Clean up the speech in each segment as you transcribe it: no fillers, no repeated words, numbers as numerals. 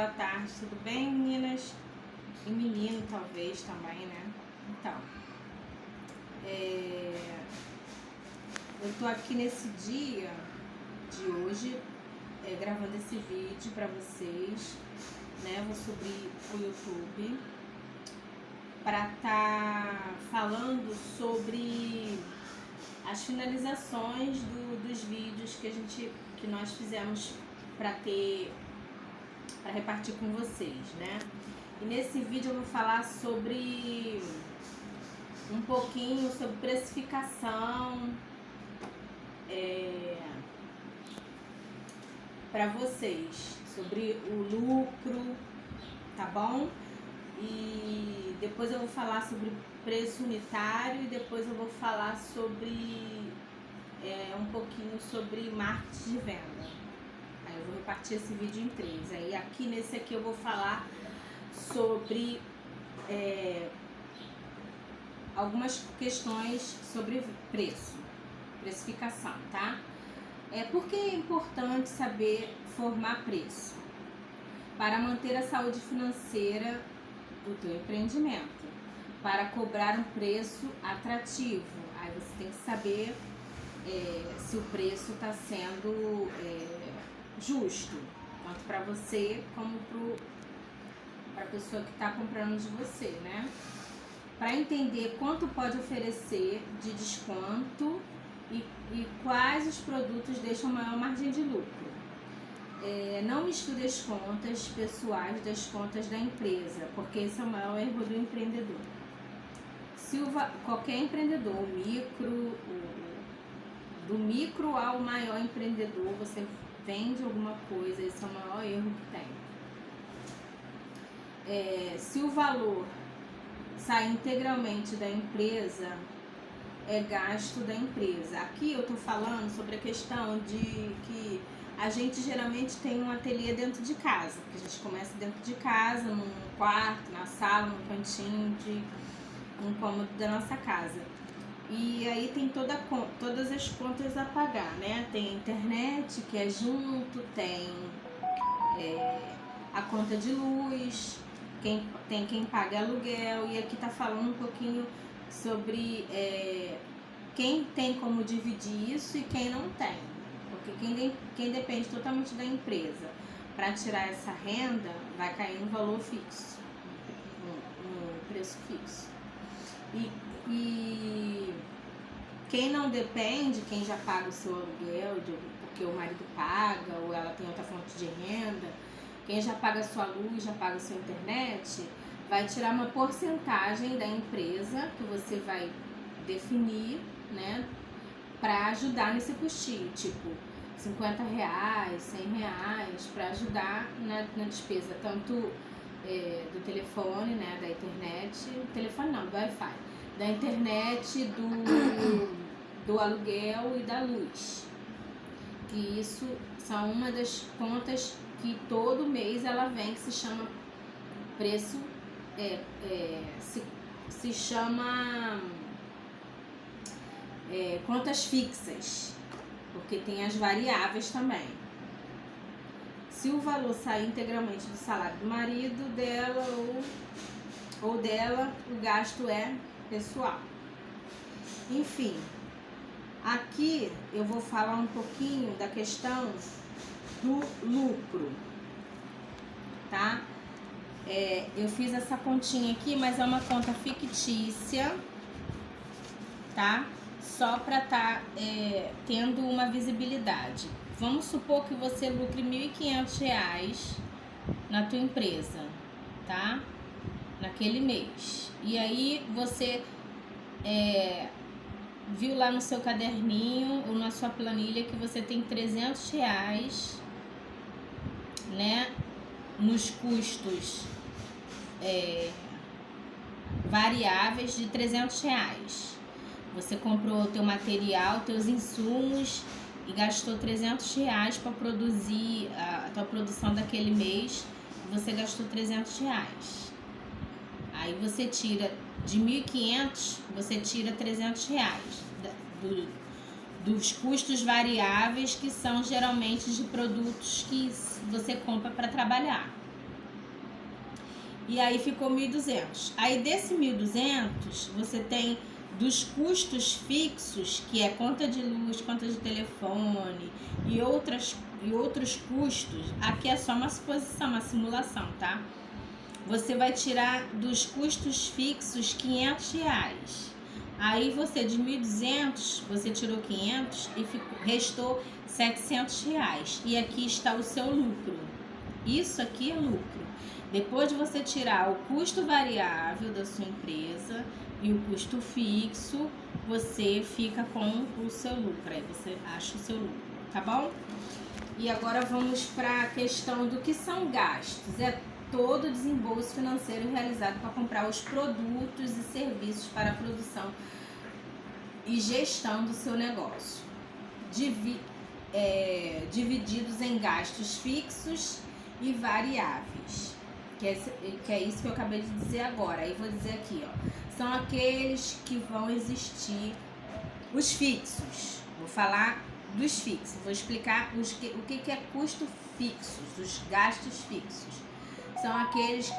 boa tarde, tudo bem, meninas? E menino, talvez, também, né? Então, eu tô aqui nesse dia de hoje, gravando esse vídeo pra vocês, né? Vou subir o YouTube para tá falando sobre as finalizações dos vídeos que nós fizemos para repartir com vocês, né? E nesse vídeo eu vou falar sobre um pouquinho sobre precificação para vocês, sobre o lucro, tá bom? E depois eu vou falar sobre preço unitário e depois eu vou falar sobre um pouquinho sobre marketing de venda. Aí eu vou repartir esse vídeo em 3. Aí aqui nesse aqui eu vou falar sobre algumas questões sobre preço, precificação, tá? Por que é importante saber formar preço? Para manter a saúde financeira do teu empreendimento, para cobrar um preço atrativo. Aí você tem que saber se o preço está sendo justo, tanto para você como para a pessoa que está comprando de você, né? Para entender quanto pode oferecer de desconto e quais os produtos deixam maior margem de lucro. Não misture as contas pessoais das contas da empresa, porque esse é o maior erro do empreendedor. Qualquer empreendedor, do micro ao maior empreendedor, você vende alguma coisa, esse é o maior erro que tem. Se o valor sai integralmente da empresa, é gasto da empresa. Aqui eu tô falando sobre a questão de que a gente geralmente tem um ateliê dentro de casa, que a gente começa dentro de casa, num quarto, na sala, num cantinho um cômodo da nossa casa. E aí tem todas as contas a pagar, né? Tem a internet, que é junto, tem a conta de luz, tem quem paga aluguel, e aqui tá falando um pouquinho sobre quem tem como dividir isso e quem não tem. Porque quem depende totalmente da empresa para tirar essa renda, vai cair no valor fixo, no preço fixo. E quem não depende, quem já paga o seu aluguel, porque o marido paga ou ela tem outra fonte de renda, quem já paga a sua luz, já paga a sua internet, vai tirar uma porcentagem da empresa que você vai definir, né, para ajudar nesse custinho, tipo R$50, R$100, para ajudar na despesa, tanto do telefone, né, da internet, telefone não, do Wi-Fi, da internet, do aluguel e da luz. Que isso são uma das contas que todo mês ela vem, que se chama preço, se chama contas fixas, porque tem as variáveis também. Se o valor sair integralmente do salário do marido, dela ou dela, o gasto é pessoal. Enfim, aqui eu vou falar um pouquinho da questão do lucro, tá? Eu fiz essa continha aqui, mas é uma conta fictícia, tá? Só para tá tendo uma visibilidade. Vamos supor que você lucre R$1.500 na tua empresa, tá? Naquele mês. E aí você viu lá no seu caderninho ou na sua planilha que você tem R$300, né? Nos custos variáveis de R$300. Você comprou o teu material, teus insumos e gastou R$300 para produzir a tua produção daquele mês. Você gastou R$300. Aí você tira de 1.500, você tira R$300 dos custos variáveis, que são geralmente de produtos que você compra para trabalhar, E aí ficou 1.200. Aí desse 1.200, você tem dos custos fixos, que é conta de luz, conta de telefone e outros custos. Aqui é só uma suposição, uma simulação, tá? Você vai tirar dos custos fixos R$500. Aí você de 1.200, você tirou 500 e restou R$700. E aqui está o seu lucro. Isso aqui é lucro. Depois de você tirar o custo variável da sua empresa e o custo fixo, você fica com o seu lucro. Aí você acha o seu lucro, tá bom? E agora vamos para a questão do que são gastos. É todo o desembolso financeiro realizado para comprar os produtos e serviços para a produção e gestão do seu negócio, divididos em gastos fixos e variáveis, que é isso que eu acabei de dizer agora. Aí vou dizer aqui, ó, são aqueles que vão existir, os fixos. Vou falar dos fixos, vou explicar o que é custo fixo, os gastos fixos. São aqueles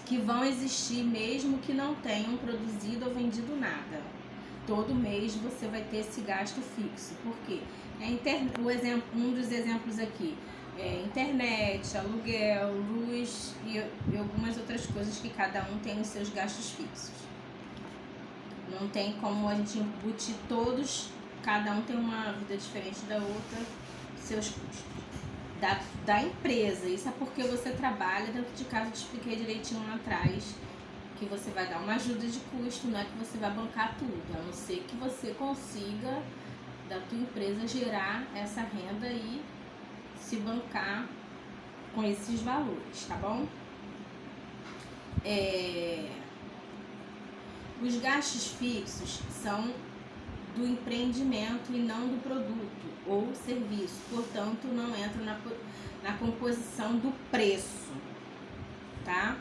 que vão existir mesmo que não tenham produzido ou vendido nada. Todo mês você vai ter esse gasto fixo. Por quê? Um dos exemplos aqui é internet, aluguel, luz e algumas outras coisas que cada um tem os seus gastos fixos. Não tem como a gente embutir todos, cada um tem uma vida diferente da outra, seus custos. Da empresa, isso é porque você trabalha dentro de casa. Eu te expliquei direitinho lá atrás que você vai dar uma ajuda de custo, não é que você vai bancar tudo, a não ser que você consiga da tua empresa gerar essa renda e se bancar com esses valores, tá bom? Os gastos fixos são do empreendimento e não do produto ou serviço, portanto não entra na composição do preço, tá?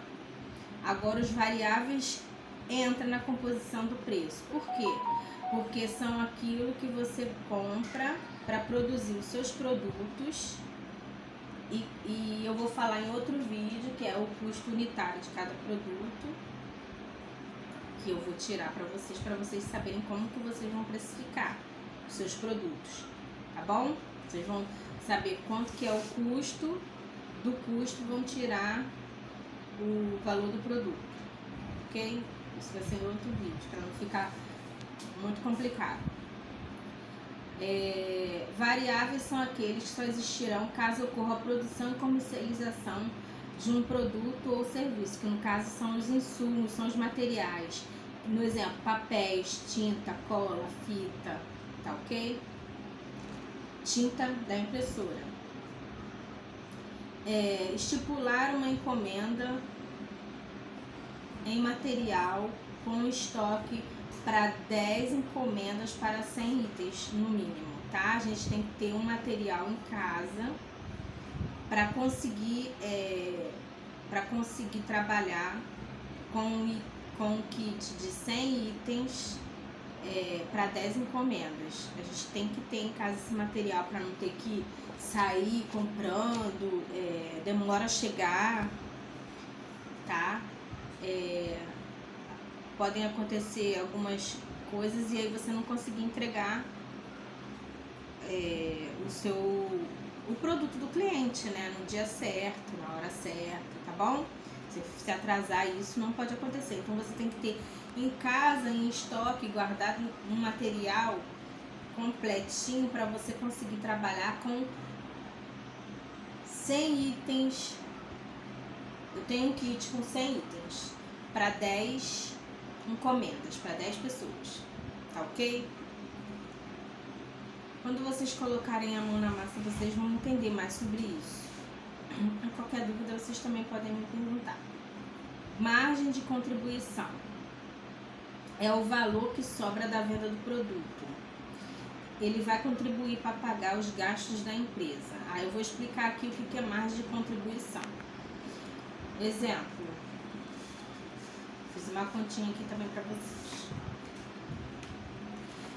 Agora os variáveis entram na composição do preço. Por quê? Porque são aquilo que você compra para produzir os seus produtos e eu vou falar em outro vídeo que é o custo unitário de cada produto, que eu vou tirar para vocês saberem como que vocês vão precificar os seus produtos, tá bom? Vocês vão saber quanto que é o custo, do custo vão tirar o valor do produto, ok? Isso vai ser em outro vídeo, para não ficar muito complicado. Variáveis são aqueles que só existirão caso ocorra a produção e comercialização de um produto ou serviço, que no caso são os insumos, são os materiais. No exemplo, papéis, tinta, cola, fita, tá ok? Tinta da impressora. Estipular uma encomenda em material com estoque para 10 encomendas para 100 itens no mínimo, tá? A gente tem que ter um material em casa para conseguir trabalhar com um kit de 100 itens para 10 encomendas. A gente tem que ter em casa esse material para não ter que sair comprando, demora a chegar, tá? Podem acontecer algumas coisas e aí você não conseguir entregar o produto do cliente, né, no dia certo, na hora certa, tá bom? Se atrasar, isso não pode acontecer. Então você tem que ter em casa, em estoque, guardado um material completinho para você conseguir trabalhar com 100 itens. Eu tenho um kit com 100 itens para 10 encomendas, para 10 pessoas, tá ok? Quando vocês colocarem a mão na massa, vocês vão entender mais sobre isso. Qualquer dúvida, vocês também podem me perguntar. Margem de contribuição é o valor que sobra da venda do produto. Ele vai contribuir para pagar os gastos da empresa. Aí eu vou explicar aqui o que é margem de contribuição. Exemplo. Fiz uma continha aqui também para vocês.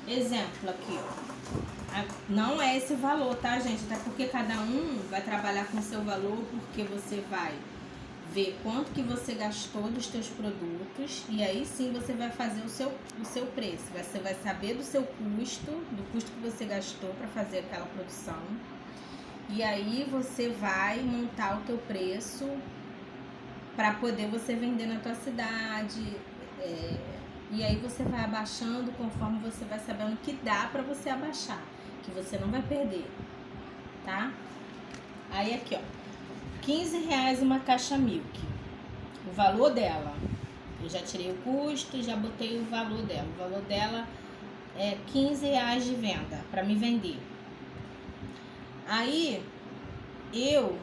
Exemplo aqui, ó. Não é esse valor, tá, gente? Até porque cada um vai trabalhar com o seu valor, porque você vai ver quanto que você gastou dos teus produtos e aí sim você vai fazer o seu preço. Você vai saber do seu custo, do custo que você gastou para fazer aquela produção. E aí você vai montar o teu preço para poder você vender na tua cidade. E aí você vai abaixando conforme você vai sabendo que dá para você abaixar, que você não vai perder, tá? Aí aqui, ó, R$15 uma caixa Milk. O valor dela, eu já tirei o custo, já botei o valor dela. O valor dela é R$15 de venda para me vender. Aí eu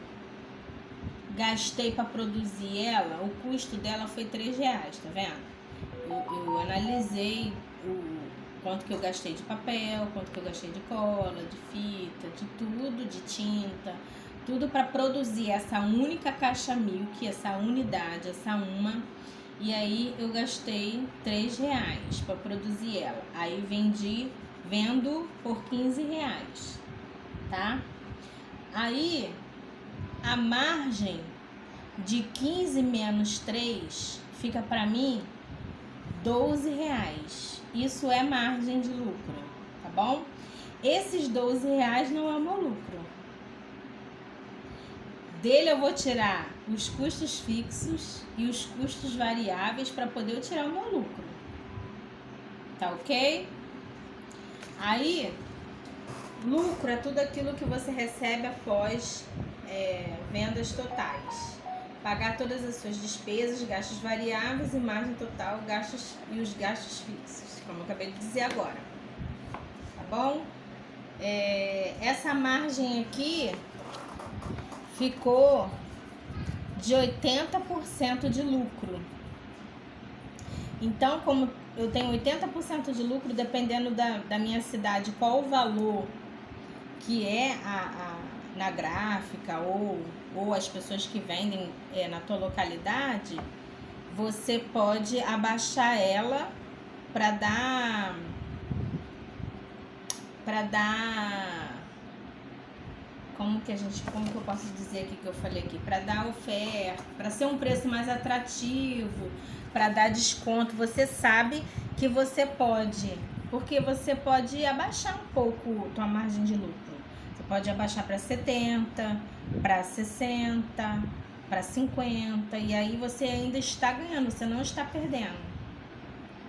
gastei para produzir ela, o custo dela foi R$3, tá vendo? Eu analisei o quanto que eu gastei de papel, quanto que eu gastei de cola, de fita, de tudo, de tinta, tudo para produzir essa única caixa Milk, essa unidade, essa uma. E aí eu gastei R$3 para produzir ela. Aí vendo por R$15, tá? Aí a margem de 15 menos 3 fica para mim R$12. Isso é margem de lucro, tá bom? Esses R$12 não é o meu lucro. Dele eu vou tirar os custos fixos e os custos variáveis para poder eu tirar o meu lucro. Tá ok? Aí, lucro é tudo aquilo que você recebe após vendas totais. Pagar todas as suas despesas, gastos variáveis e margem total, gastos e os gastos fixos, como eu acabei de dizer agora. Tá bom? Essa margem aqui ficou de 80% de lucro. Então, como eu tenho 80% de lucro, dependendo da minha cidade, qual o valor que é na gráfica ou as pessoas que vendem na tua localidade, você pode abaixar ela para dar como que eu posso dizer aqui que eu falei aqui, para dar oferta, para ser um preço mais atrativo, para dar desconto. Você sabe que você pode, porque você pode abaixar um pouco tua margem de lucro. Você pode abaixar para 70, para 60, para 50, e aí você ainda está ganhando, você não está perdendo,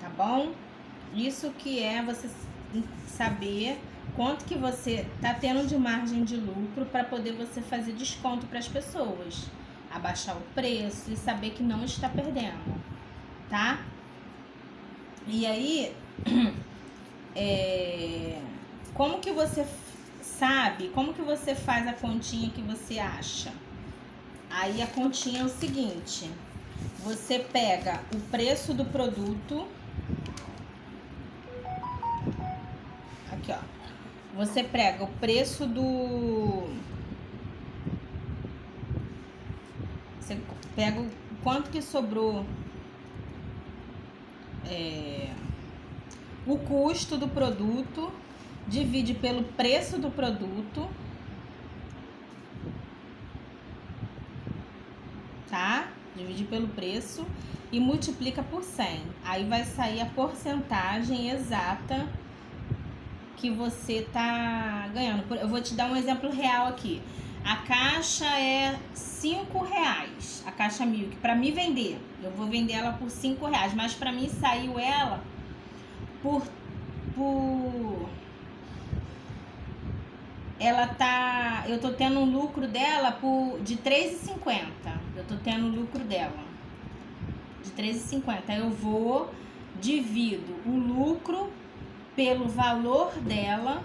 tá bom? Isso que é você saber quanto que você tá tendo de margem de lucro para poder você fazer desconto para as pessoas, abaixar o preço e saber que não está perdendo, tá? E aí, como que você sabe, como que você faz a continha que você acha? Aí a continha é o seguinte: você pega o preço do produto, aqui ó, você pega o preço você pega o quanto que sobrou, o custo do produto, divide pelo preço do produto, tá? Divide pelo preço e multiplica por 100. Aí vai sair a porcentagem exata que você tá ganhando. Eu vou te dar um exemplo real aqui. A caixa é R$5, a caixa Milk. Para me vender, eu vou vender ela por R$5, mas para mim saiu ela eu tô tendo um lucro dela de R$3,50. Eu tô tendo o lucro dela de R$3,50. Eu divido o lucro pelo valor dela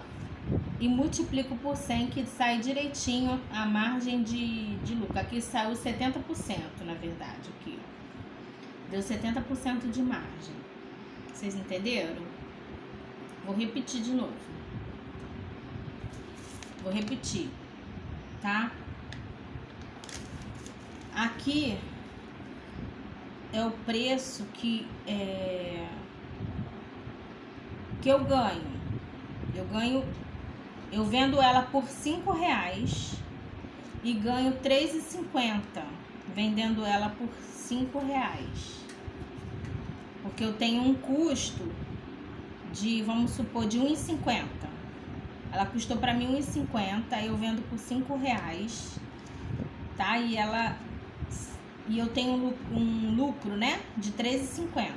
e multiplico por 100, que sai direitinho a margem de lucro. Aqui saiu 70%, na verdade, aqui. Deu 70% de margem. Vocês entenderam? Vou repetir de novo. Vou repetir, tá? Aqui é o preço que eu ganho. Eu vendo ela por R$5 e ganho R$3,50 vendendo ela por R$5. Porque eu tenho um custo de, vamos supor, de R$1,50. Ela custou para mim R$1,50, eu vendo por R$5, tá? E eu tenho um lucro, né, de R$3,50.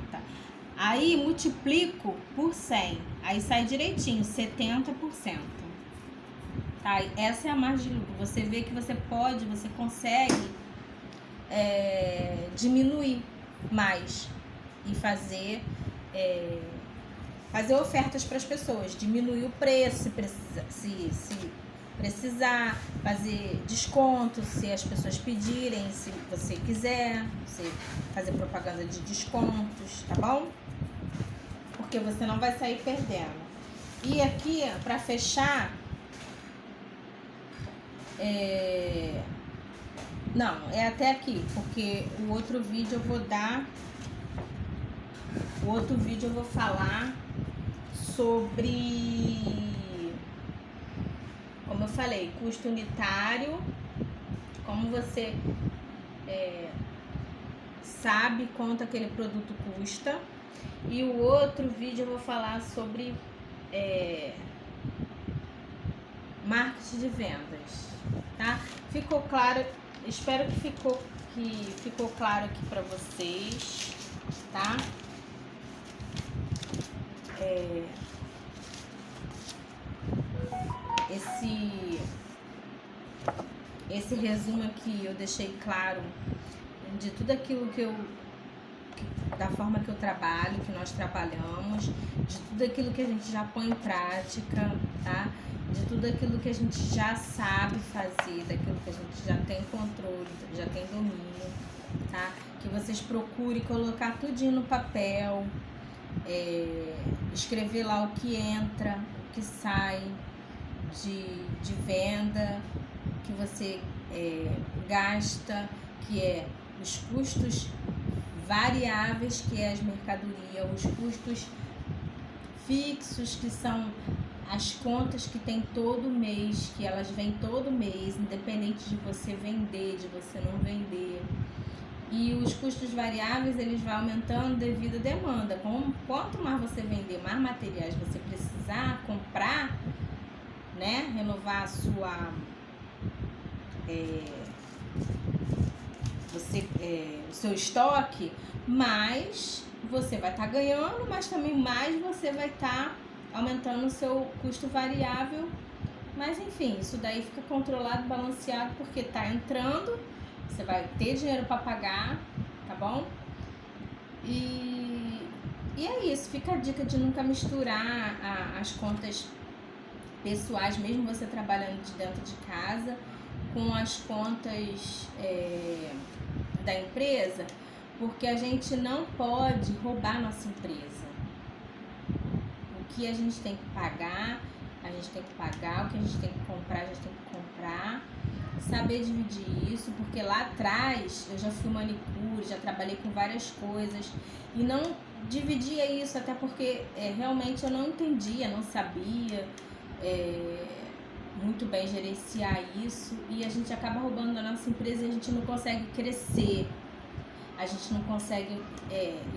Aí multiplico por 100, aí sai direitinho, 70%. Tá? Essa é a margem de lucro. Você vê que você consegue diminuir mais e fazer ofertas para as pessoas, diminuir o preço se precisar, fazer desconto se as pessoas pedirem, se você quiser, você fazer propaganda de descontos, tá bom? Porque você não vai sair perdendo. E aqui, para fechar, não, é até aqui, porque o outro vídeo eu vou falar sobre, como eu falei, custo unitário, como você sabe quanto aquele produto custa. E o outro vídeo eu vou falar sobre marketing de vendas, tá? Ficou claro? Espero que ficou claro aqui para vocês, tá? Esse resumo aqui eu deixei claro de tudo aquilo da forma que eu trabalho, que nós trabalhamos, de tudo aquilo que a gente já põe em prática, tá? De tudo aquilo que a gente já sabe fazer, daquilo que a gente já tem controle, já tem domínio, tá? Que vocês procurem colocar tudinho no papel, escrever lá o que entra, o que sai de venda, que você gasta, que é os custos variáveis, que é as mercadorias, os custos fixos, que são as contas que tem todo mês, que elas vêm todo mês, independente de você vender, de você não vender. E os custos variáveis, eles vão aumentando devido à demanda. Quanto mais você vender, mais materiais você precisar comprar, né, renovar a sua o seu estoque, mais você vai estar ganhando, mas também mais você vai estar aumentando o seu custo variável. Mas enfim, isso daí fica controlado, balanceado, porque tá entrando, você vai ter dinheiro para pagar, tá bom? E é isso, fica a dica de nunca misturar as contas pessoais, mesmo você trabalhando de dentro de casa, com as contas da empresa, porque a gente não pode roubar nossa empresa. O que a gente tem que pagar, a gente tem que pagar, o que a gente tem que comprar, a gente tem que comprar. Saber dividir isso, porque lá atrás eu já fui manicure, já trabalhei com várias coisas e não dividia isso, até porque realmente eu não entendia, não sabia muito bem gerenciar isso, e a gente acaba roubando a nossa empresa e a gente não consegue crescer, a gente não consegue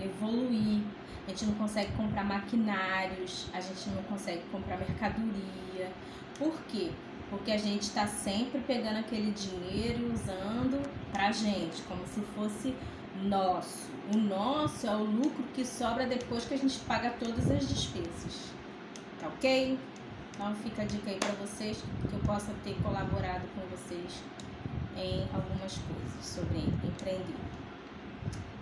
evoluir, a gente não consegue comprar maquinários, a gente não consegue comprar mercadoria. Por quê? Porque a gente está sempre pegando aquele dinheiro e usando pra gente, como se fosse nosso. O nosso é o lucro que sobra depois que a gente paga todas as despesas. Tá ok? Então fica a dica aí pra vocês, que eu possa ter colaborado com vocês em algumas coisas sobre empreender.